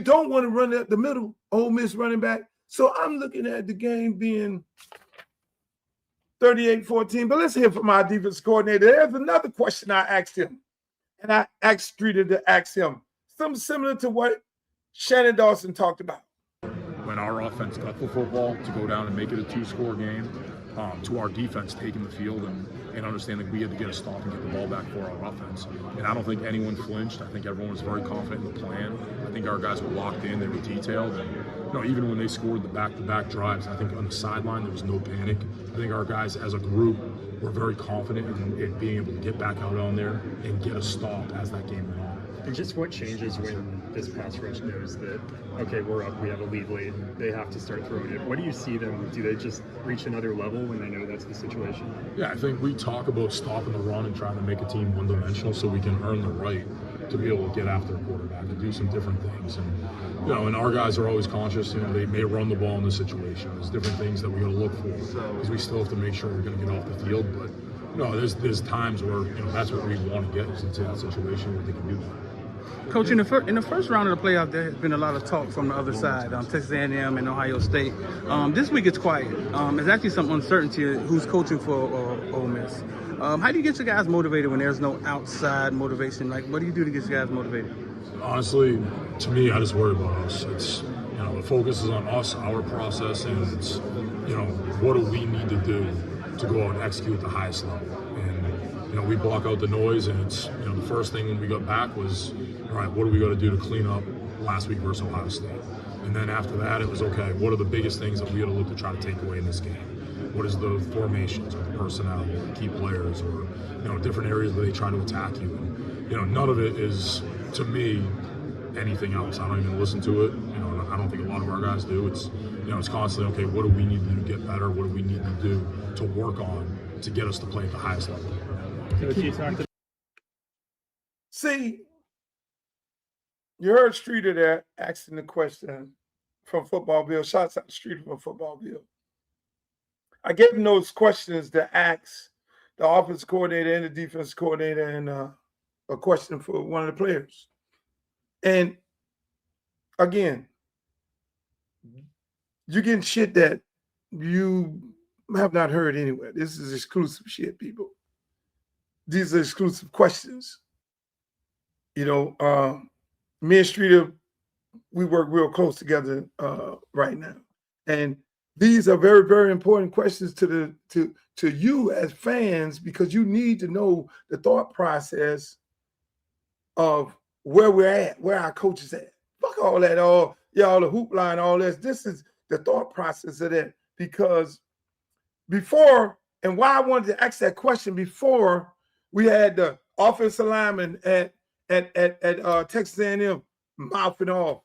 you don't want to run up the middle, Ole Miss running back. So I'm looking at the game being 38-14. But let's hear from our defense coordinator. There's another question I asked him. And I asked Streeter to ask him something similar to what Shannon Dawson talked about. When our offense got the football to go down and make it a 2-score game, to our defense taking the field and understanding we had to get a stop and get the ball back for our offense. And I don't think anyone flinched. I think everyone was very confident in the plan. I think our guys were locked in, they were detailed. And even when they scored the back-to-back drives, I think on the sideline there was no panic. I think our guys as a group were very confident in being able to get back out on there and get a stop as that game went on. And just what changes when this pass rush knows that, okay, we're up, we have a lead late, they have to start throwing it. What do you see them? Do they just reach another level when they know that's the situation? Yeah, I think we talk about stopping the run and trying to make a team one-dimensional so we can earn the right to be able to get after a quarterback and do some different things. And, and our guys are always conscious, they may run the ball in this situation. There's different things that we got to look for because we still have to make sure we're going to get off the field. But, there's times where, that's what we want to get is into that situation where they can do that. Coach, in the first round of the playoff, there has been a lot of talk from the other side, Texas A&M and Ohio State. This week it's quiet. There's actually some uncertainty who's coaching for Ole Miss. How do you get your guys motivated when there's no outside motivation? Like, what do you do to get your guys motivated? Honestly, to me, I just worry about us. It's, the focus is on us, our process, and it's, what do we need to do to go out and execute at the highest level? And, we block out the noise, and it's, the first thing when we got back was, all right, what do we got to do to clean up last week versus Ohio State? And then after that, it was, okay, what are the biggest things that we got to look to try to take away in this game? What is the formations or the personnel or the key players or, different areas where they try to attack you? And, none of it is, to me, anything else. I don't even listen to it. I don't think a lot of our guys do. It's, it's constantly, okay, what do we need to do to get better? What do we need to do to work on to get us to play at the highest level? See, you heard Streeter there asking the question from Football Bill. Shots out to Streeter from Football Bill. I gave him those questions to ask the offense coordinator and the defense coordinator and a question for one of the players. And again, you're getting shit that you have not heard anywhere. This is exclusive shit, people. These are exclusive questions. Me and Streeter, we work real close together right now. And these are very, very important questions to you as fans because you need to know the thought process of where we're at, where our coach is at. Fuck all that, the hoopla and all this. This is the thought process of that because before, and why I wanted to ask that question before, we had the offensive lineman at Texas A&M mouthing off.